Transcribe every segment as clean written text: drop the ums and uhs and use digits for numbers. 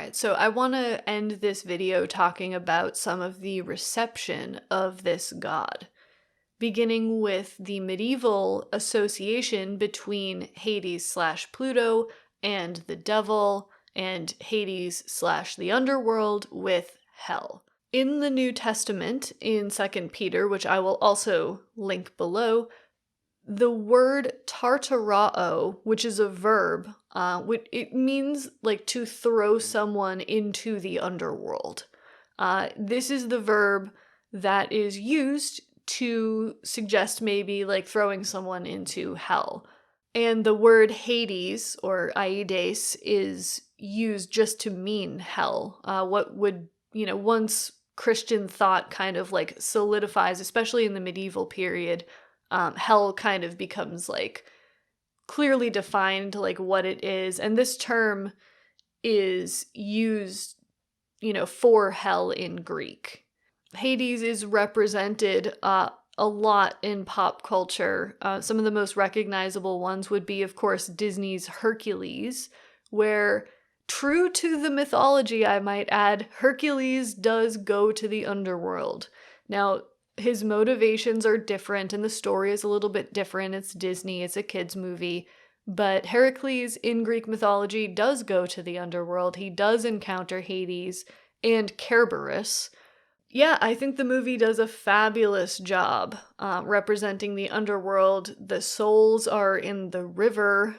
Alright, so I want to end this video talking about some of the reception of this god, beginning with the medieval association between Hades/Pluto and the devil, and Hades/the underworld with hell. In the New Testament, in 2 Peter, which I will also link below, the word tartarao, which is a verb, it means like to throw someone into the underworld. This is the verb that is used to suggest maybe like throwing someone into hell. And the word Hades, or Aides, is used just to mean hell. What would, once Christian thought kind of like solidifies, especially in the medieval period, hell kind of becomes like clearly defined, like what it is. And this term is used, for hell in Greek. Hades is represented a lot in pop culture. Some of the most recognizable ones would be, of course, Disney's Hercules, where, true to the mythology, I might add, Hercules does go to the underworld. Now, his motivations are different and the story is a little bit different. It's Disney, it's a kid's movie. But Heracles in Greek mythology does go to the underworld. He does encounter Hades and Kerberos. Yeah, I think the movie does a fabulous job representing the underworld. The souls are in the river.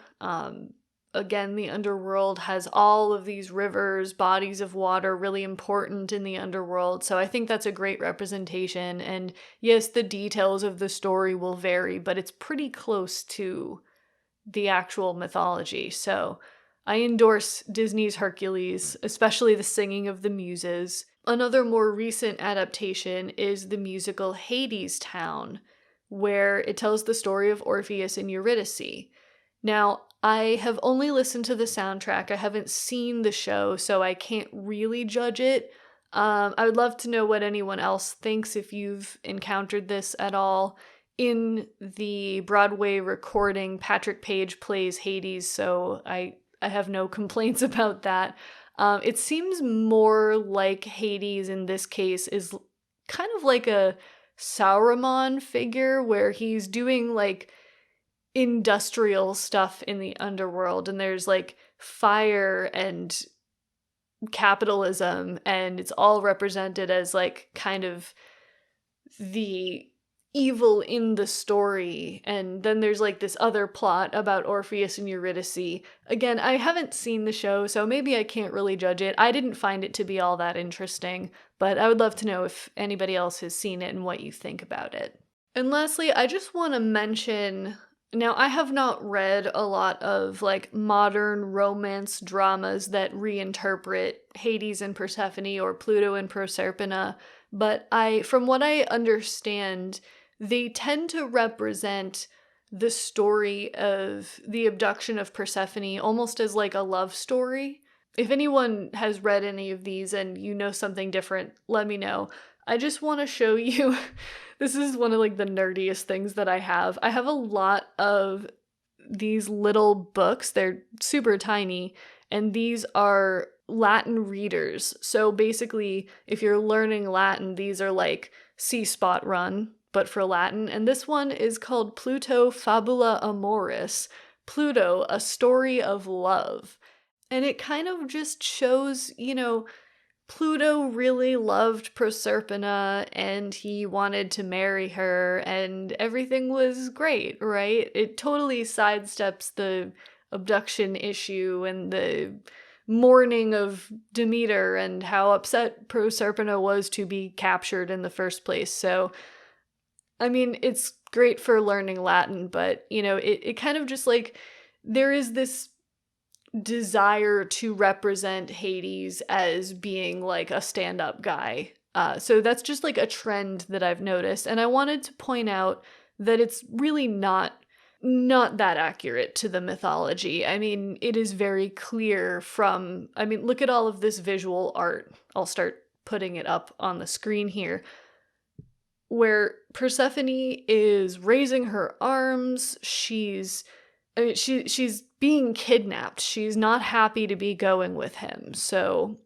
Again, the underworld has all of these rivers, bodies of water, really important in the underworld. So I think that's a great representation. And yes, the details of the story will vary, but it's pretty close to the actual mythology. So I endorse Disney's Hercules, especially the singing of the muses. Another more recent adaptation is the musical Hadestown, where it tells the story of Orpheus and Eurydice. Now, I have only listened to the soundtrack. I haven't seen the show, so I can't really judge it. I would love to know what anyone else thinks if you've encountered this at all. In the Broadway recording, Patrick Page plays Hades, so I have no complaints about that. It seems more like Hades in this case is kind of like a Sauron figure, where he's doing like industrial stuff in the underworld, and there's like fire and capitalism, and it's all represented as like kind of the evil in the story. And then there's like this other plot about Orpheus and Eurydice. Again, I haven't seen the show, so maybe I can't really judge it. I didn't find it to be all that interesting, but I would love to know if anybody else has seen it and what you think about it. And lastly, I just want to mention, now, I have not read a lot of like modern romance dramas that reinterpret Hades and Persephone or Pluto and Proserpina, but from what I understand, they tend to represent the story of the abduction of Persephone almost as like a love story. If anyone has read any of these and you know something different, let me know. I just want to show you, this is one of like the nerdiest things that I have. I have a lot of these little books. They're super tiny, and these are Latin readers. So basically, if you're learning Latin, these are like C Spot Run, but for Latin. And this one is called Pluto Fabula Amoris, Pluto, a story of love. And it kind of just shows, Pluto really loved Proserpina and he wanted to marry her and everything was great, right? It totally sidesteps the abduction issue and the mourning of Demeter and how upset Proserpina was to be captured in the first place. So, I mean, it's great for learning Latin, but, it kind of just like, there is this desire to represent Hades as being like a stand-up guy. So that's just like a trend that I've noticed. And I wanted to point out that it's really not that accurate to the mythology. I mean, it is very clear look at all of this visual art. I'll start putting it up on the screen here, where Persephone is raising her arms. She's I mean, she's being kidnapped. She's not happy to be going with him. So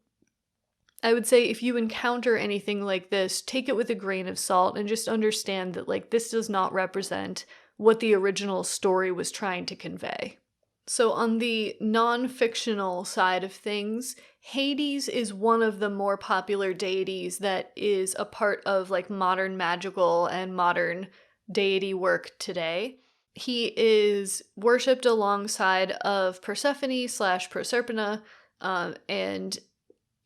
I would say if you encounter anything like this, take it with a grain of salt and just understand that, like, this does not represent what the original story was trying to convey. So on the non-fictional side of things, Hades is one of the more popular deities that is a part of like modern magical and modern deity work today. He is worshipped alongside of Persephone / Proserpina, and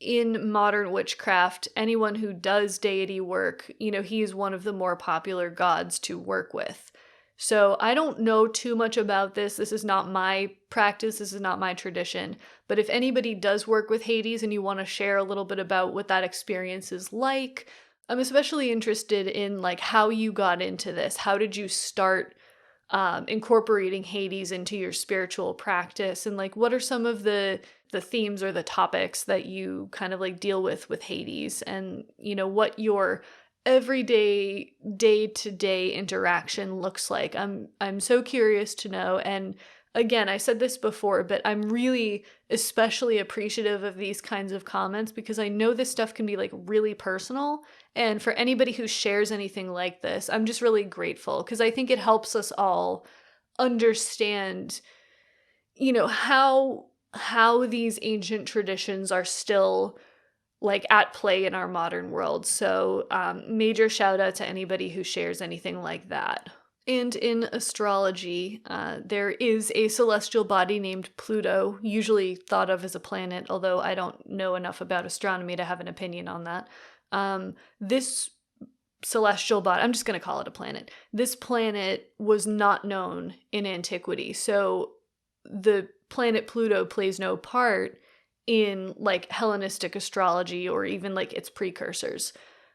in modern witchcraft, anyone who does deity work, he is one of the more popular gods to work with. So I don't know too much about this. This is not my practice. This is not my tradition. But if anybody does work with Hades and you want to share a little bit about what that experience is like, I'm especially interested in like how you got into this. How did you start incorporating Hades into your spiritual practice? And like, what are some of the themes or the topics that you kind of like deal with Hades? And, what your everyday day-to-day interaction looks like. I'm so curious to know. And again, I said this before, but I'm really especially appreciative of these kinds of comments because I know this stuff can be like really personal. And for anybody who shares anything like this, I'm just really grateful because I think it helps us all understand, how these ancient traditions are still like at play in our modern world. So major shout out to anybody who shares anything like that. And in astrology, there is a celestial body named Pluto, usually thought of as a planet, although I don't know enough about astronomy to have an opinion on that. This celestial body, I'm just going to call it a planet. This planet was not known in antiquity. So the planet Pluto plays no part in like Hellenistic astrology or even like its precursors.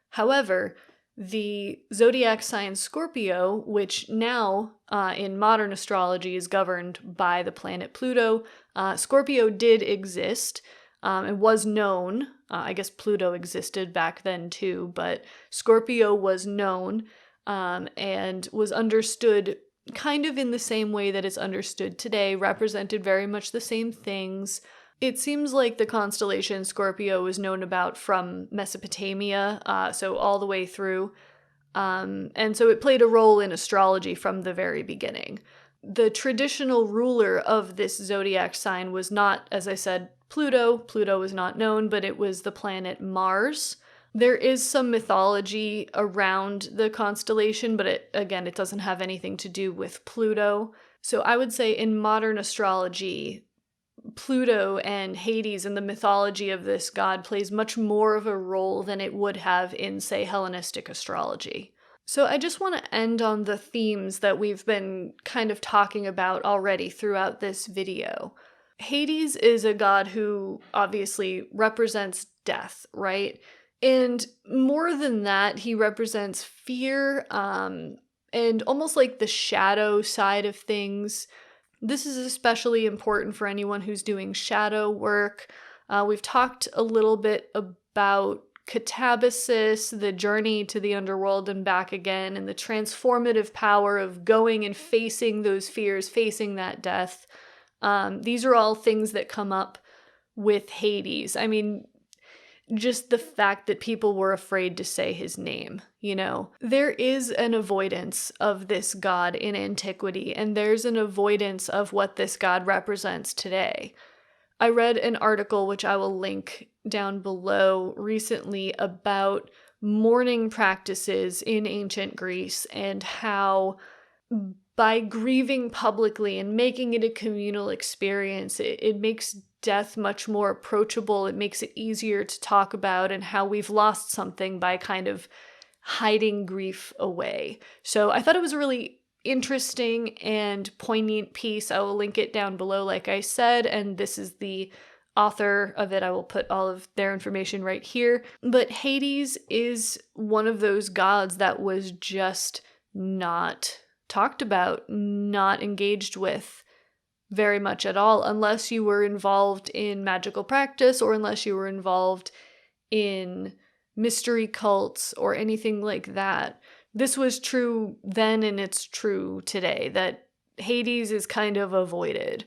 However, the zodiac sign Scorpio, which now in modern astrology is governed by the planet Pluto, Scorpio did exist and was known. I guess Pluto existed back then too, but Scorpio was known and was understood kind of in the same way that it's understood today, represented very much the same things. It seems like the constellation Scorpio was known about from Mesopotamia, so all the way through. And so it played a role in astrology from the very beginning. The traditional ruler of this zodiac sign was not, as I said, Pluto. Pluto was not known, but it was the planet Mars. There is some mythology around the constellation, but it doesn't have anything to do with Pluto. So I would say in modern astrology, Pluto and Hades and the mythology of this god plays much more of a role than it would have in, say, Hellenistic astrology. So I just want to end on the themes that we've been kind of talking about already throughout this video. Hades is a god who obviously represents death, right? And more than that, he represents fear and almost like the shadow side of things. This is especially important for anyone who's doing shadow work. We've talked a little bit about catabasis, the journey to the underworld and back again, and the transformative power of going and facing those fears, facing that death. These are all things that come up with Hades. I mean, just the fact that people were afraid to say his name, There is an avoidance of this god in antiquity, and there's an avoidance of what this god represents today. I read an article, which I will link down below, recently about mourning practices in ancient Greece and how by grieving publicly and making it a communal experience, it makes death much more approachable. It makes it easier to talk about and how we've lost something by kind of hiding grief away. So I thought it was a really interesting and poignant piece. I will link it down below, like I said, and this is the author of it. I will put all of their information right here. But Hades is one of those gods that was just not talked about, not engaged with very much at all, unless you were involved in magical practice or unless you were involved in mystery cults or anything like that. This was true then and it's true today, that Hades is kind of avoided.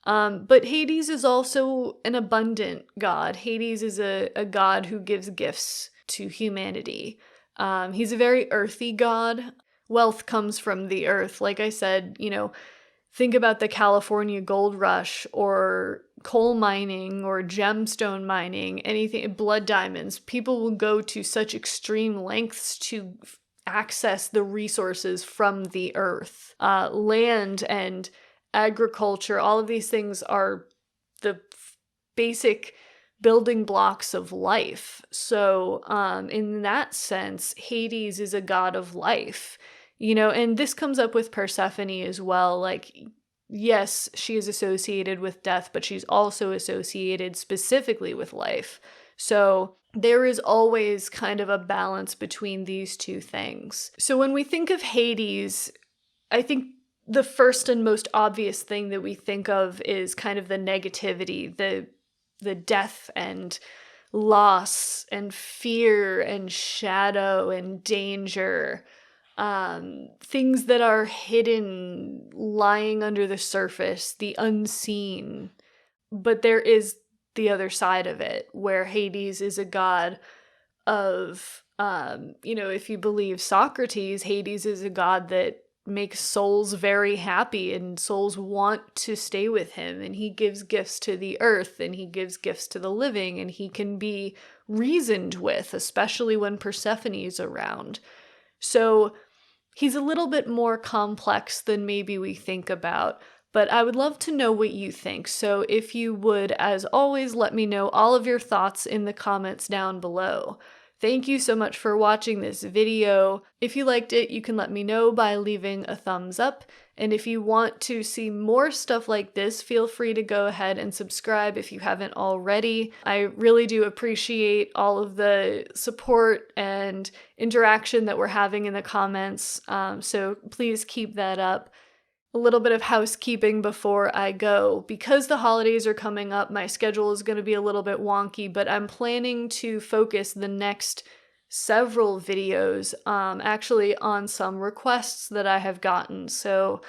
But Hades is also an abundant god. Hades is a god who gives gifts to humanity. He's a very earthy god. Wealth comes from the earth. Like I said, think about the California gold rush or coal mining or gemstone mining, anything, blood diamonds. People will go to such extreme lengths to access the resources from the earth. Land and agriculture, all of these things are the basic building blocks of life. So in that sense, Hades is a god of life, and this comes up with Persephone as well. Like, yes, she is associated with death, but she's also associated specifically with life. So there is always kind of a balance between these two things. So when we think of Hades, I think the first and most obvious thing that we think of is kind of the negativity, the death and loss and fear and shadow and danger, things that are hidden, lying under the surface, the unseen. But there is the other side of it, where Hades is a god of, if you believe Socrates, Hades is a god that makes souls very happy, and souls want to stay with him, and he gives gifts to the earth, and he gives gifts to the living, and he can be reasoned with, especially when Persephone is around. So he's a little bit more complex than maybe we think about, but I would love to know what you think. So if you would, as always, let me know all of your thoughts in the comments down below. Thank you so much for watching this video. If you liked it, you can let me know by leaving a thumbs up. And if you want to see more stuff like this, feel free to go ahead and subscribe if you haven't already. I really do appreciate all of the support and interaction that we're having in the comments. So please keep that up. A little bit of housekeeping before I go. Because the holidays are coming up, my schedule is going to be a little bit wonky, but I'm planning to focus the next several videos actually on some requests that I have gotten. So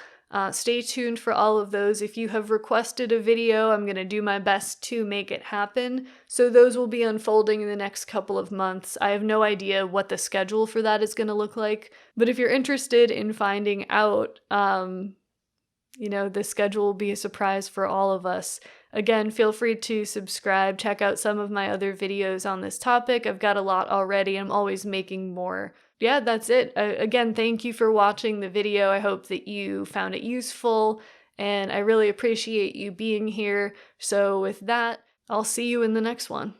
stay tuned for all of those. If you have requested a video, I'm going to do my best to make it happen. So those will be unfolding in the next couple of months. I have no idea what the schedule for that is going to look like, but if you're interested in finding out, the schedule will be a surprise for all of us. Again, feel free to subscribe, check out some of my other videos on this topic. I've got a lot already. I'm always making more. Yeah, that's it. Again, thank you for watching the video. I hope that you found it useful, and I really appreciate you being here. So with that, I'll see you in the next one.